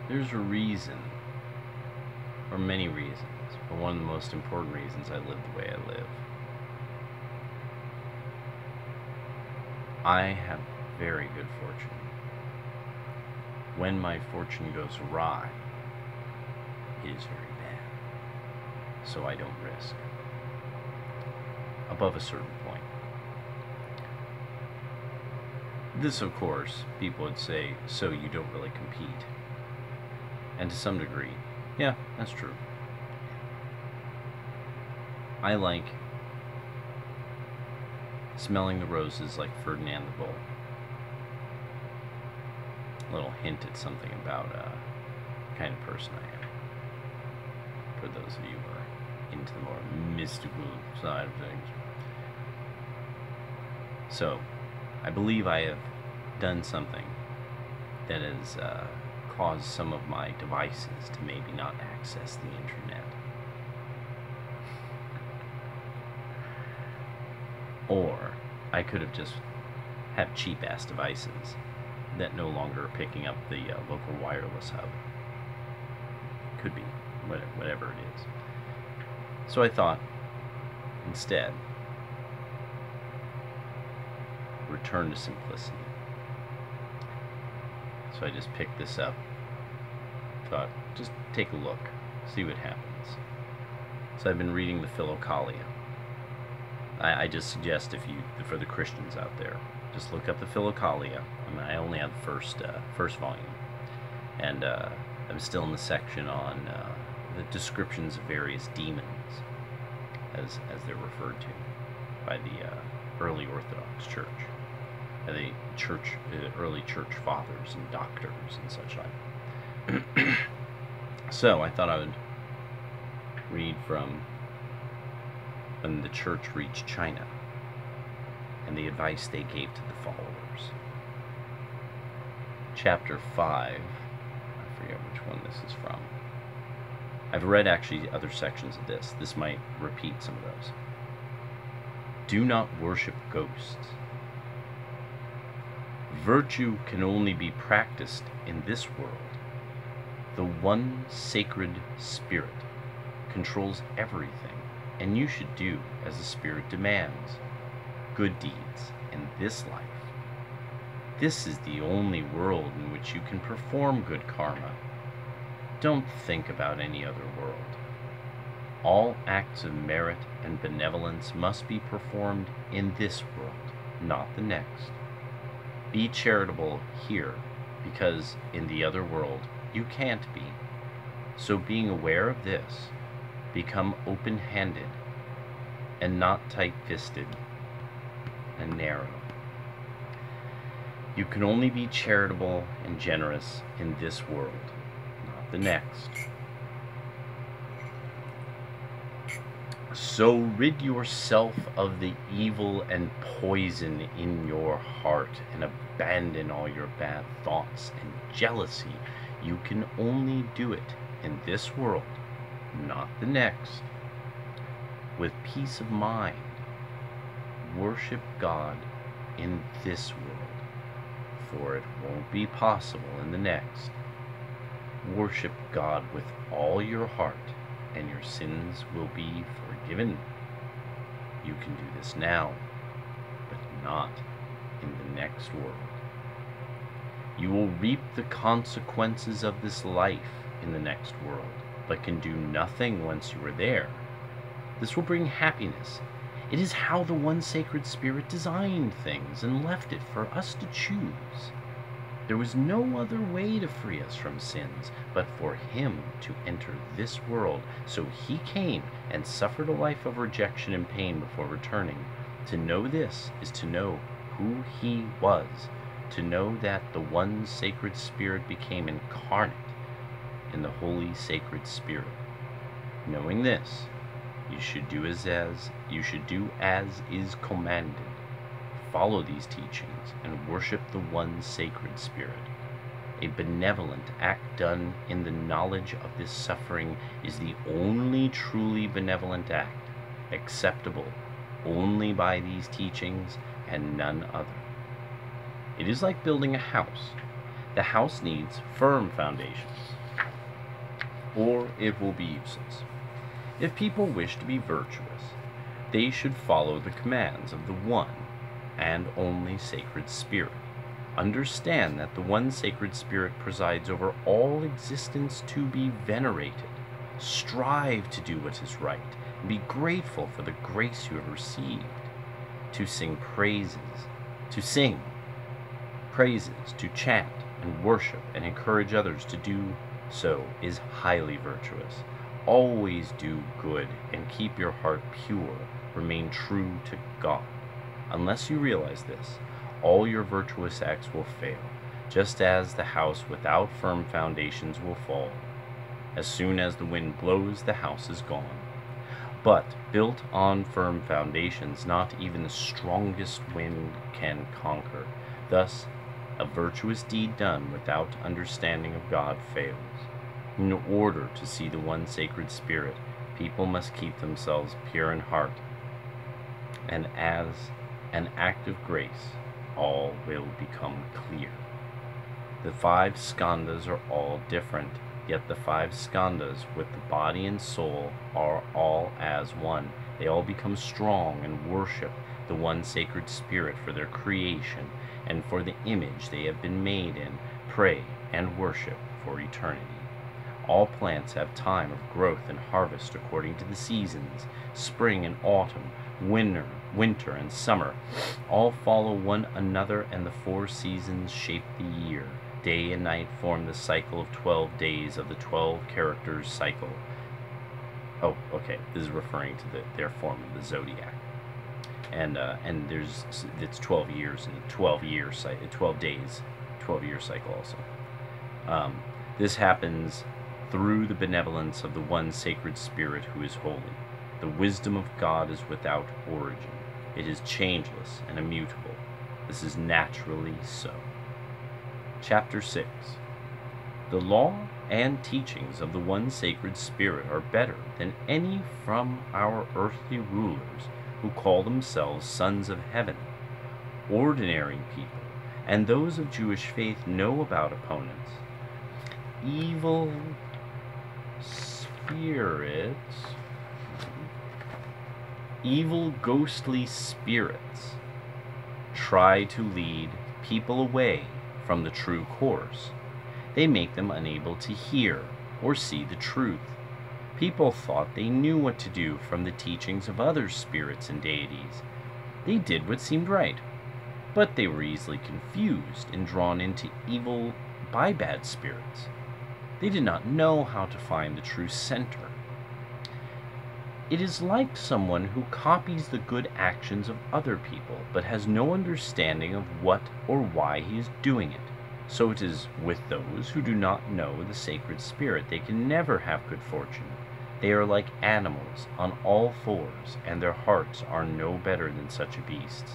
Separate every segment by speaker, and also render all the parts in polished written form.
Speaker 1: There's a reason, or many reasons, but one of the most important reasons I live the way I live. I have very good fortune. When my fortune goes awry, it is very bad, so I don't risk. Above a certain point. This, of course, people would say, so you don't really compete. And to some degree, yeah, that's true. I like smelling the roses like Ferdinand the Bull. A little hint at something about the kind of person I am. For those of you who are into the more mystical side of things. So, I believe I have done something that has caused some of my devices to maybe not access the internet. Or I could have just had cheap-ass devices that no longer are picking up the local wireless hub. Could be, whatever it is. So I thought, instead, return to simplicity. So I just picked this up, thought, just take a look, see what happens. So I've been reading the Philokalia. I just suggest, for the Christians out there, just look up the Philokalia. I only have the first volume, and I'm still in the section on the descriptions of various demons, as they're referred to by the early Orthodox Church, the early church fathers and doctors and such like. So I thought I would read from when the church reached China and the advice they gave to the followers. Chapter 5, I forget which one this is from. I've read actually other sections of this. This might repeat some of those. Do not worship ghosts. Virtue can only be practiced in this world. The one sacred spirit controls everything, and you should do as the spirit demands. Good deeds in this life. This is the only world in which you can perform good karma. Don't think about any other world. All acts of merit and benevolence must be performed in this world, not the next. Be charitable here, because in the other world you can't be. So being aware of this, become open-handed and not tight-fisted and narrow. You can only be charitable and generous in this world, not the next. So rid yourself of the evil and poison in your heart and abandon all your bad thoughts and jealousy. You can only do it in this world, not the next. With peace of mind, worship God in this world, for it won't be possible in the next. Worship God with all your heart, and your sins will be forgiven. You can do this now, but not in the next world. You will reap the consequences of this life in the next world, but can do nothing once you are there. This will bring happiness. It is how the one sacred spirit designed things and left it for us to choose. There was no other way to free us from sins but for him to enter this world. So he came and suffered a life of rejection and pain before returning. To know this is to know who he was, to know that the one sacred spirit became incarnate in the Holy Sacred Spirit. Knowing this, you should do as is commanded. Follow these teachings and worship the one sacred spirit. A benevolent act done in the knowledge of this suffering is the only truly benevolent act, acceptable only by these teachings and none other. It is like building a house. The house needs firm foundations. or it will be useless. If people wish to be virtuous, they should follow the commands of the one and only sacred spirit. Understand that the one sacred spirit presides over all existence to be venerated. Strive to do what is right, and be grateful for the grace you have received. To sing, to chant and worship and encourage others to do so is highly virtuous. Always do good and keep your heart pure. Remain true to God. Unless you realize this, all your virtuous acts will fail, just as the house without firm foundations will fall. As soon as the wind blows, the house is gone. But built on firm foundations, not even the strongest wind can conquer. Thus, a virtuous deed done without understanding of God fails. In order to see the one sacred spirit, people must keep themselves pure in heart, and as an act of grace, all will become clear. The 5 skandhas are all different, yet the 5 skandhas with the body and soul are all as one. They all become strong and worship the one sacred spirit for their creation and for the image they have been made in, pray and worship for eternity. All plants have time of growth and harvest according to the seasons, spring and autumn, winter and summer. All follow one another, and the 4 seasons shape the year. Day and night form the cycle of 12 days of the 12 characters cycle. Oh, okay. This is referring to their form of the zodiac. And it's 12 years and 12 days, 12-year cycle also. This happens through the benevolence of the one sacred spirit who is holy. The wisdom of God is without origin. It is changeless and immutable. This is naturally so. Chapter 6. The law and teachings of the one sacred spirit are better than any from our earthly rulers who call themselves sons of heaven. Ordinary people and those of Jewish faith know about opponents. Evil ghostly spirits try to lead people away from the true course. They make them unable to hear or see the truth. People thought they knew what to do from the teachings of other spirits and deities. They did what seemed right, but they were easily confused and drawn into evil by bad spirits. They did not know how to find the true center. It is like someone who copies the good actions of other people, but has no understanding of what or why he is doing it. So it is with those who do not know the sacred spirit. They can never have good fortune. They are like animals on all 4s, and their hearts are no better than such beasts.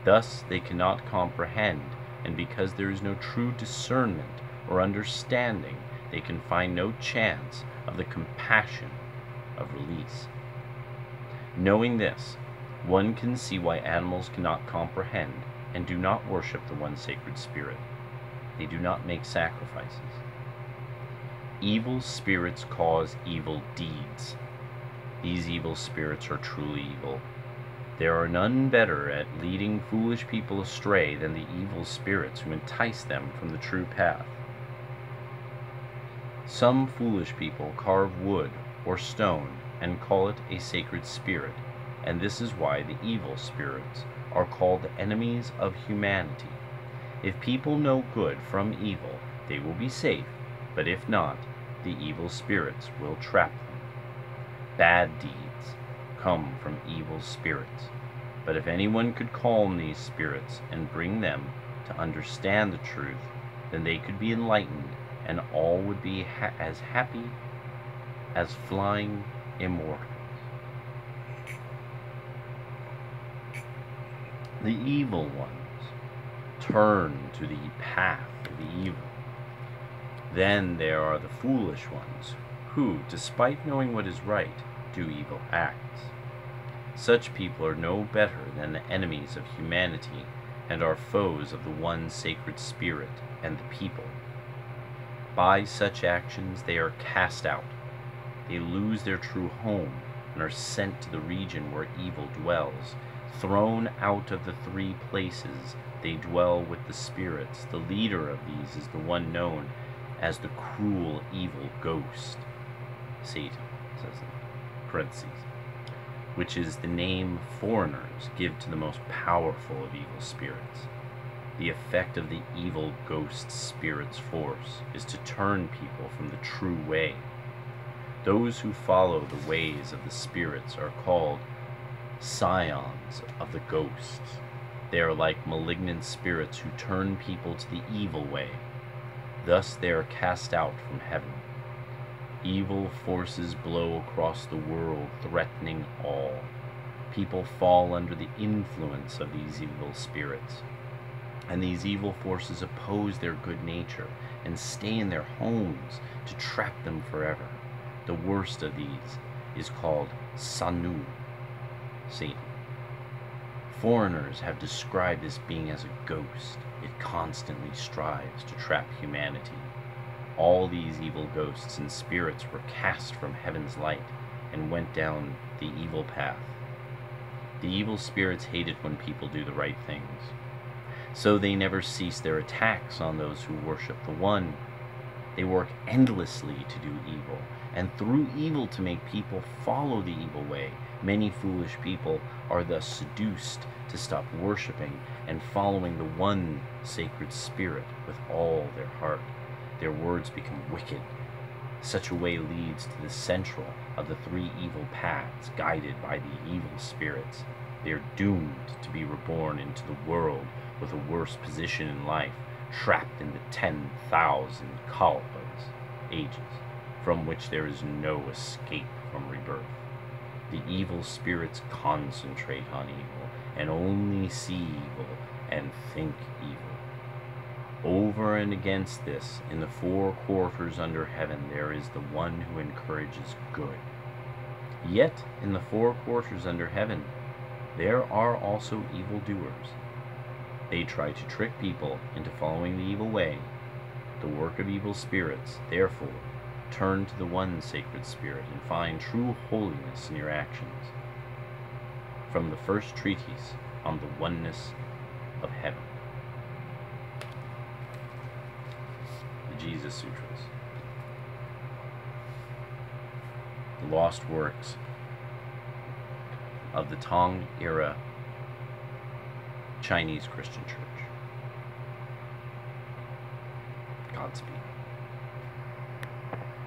Speaker 1: Thus they cannot comprehend, and because there is no true discernment or understanding, they can find no chance of the compassion of release. Knowing this, one can see why animals cannot comprehend and do not worship the one sacred spirit. They do not make sacrifices. Evil spirits cause evil deeds. These evil spirits are truly evil. There are none better at leading foolish people astray than the evil spirits who entice them from the true path. Some foolish people carve wood or stone and call it a sacred spirit, and this is why the evil spirits are called enemies of humanity. If people know good from evil, they will be safe, but if not, the evil spirits will trap them. Bad deeds come from evil spirits, but if anyone could calm these spirits and bring them to understand the truth, then they could be enlightened, and all would be as happy as flying immortals. The evil ones turn to the path of the evil. Then there are the foolish ones, who, despite knowing what is right, do evil acts. Such people are no better than the enemies of humanity, and are foes of the one sacred spirit and the people. By such actions they are cast out. They lose their true home and are sent to the region where evil dwells. Thrown out of the three places, they dwell with the spirits. The leader of these is the one known as the cruel evil ghost, Satan, says in parentheses, which is the name foreigners give to the most powerful of evil spirits. The effect of the evil ghost spirit's force is to turn people from the true way. Those who follow the ways of the spirits are called scions of the ghosts. They are like malignant spirits who turn people to the evil way. Thus they are cast out from heaven. Evil forces blow across the world, threatening all. People fall under the influence of these evil spirits, and these evil forces oppose their good nature and stay in their homes to trap them forever. The worst of these is called Sanu, Satan. Foreigners have described this being as a ghost. It constantly strives to trap humanity. All these evil ghosts and spirits were cast from heaven's light and went down the evil path. The evil spirits hate it when people do the right things, so they never cease their attacks on those who worship the One. They work endlessly to do evil, and through evil to make people follow the evil way. Many foolish people are thus seduced to stop worshiping and following the one sacred spirit with all their heart. Their words become wicked. Such a way leads to the central of the three evil paths, guided by the evil spirits. They are doomed to be reborn into the world with a worse position in life, trapped in the 10,000 kalpas, ages, from which there is no escape from rebirth. The evil spirits concentrate on evil, and only see evil and think evil. Over and against this, in the four quarters under heaven, there is the one who encourages good. Yet, in the four quarters under heaven, there are also evildoers. They try to trick people into following the evil way. The work of evil spirits, therefore, turn to the one sacred spirit and find true holiness in your actions. From the first treatise on the oneness of heaven. The Jesus Sutras. The lost works of the Tang era Chinese Christian Church. Godspeed.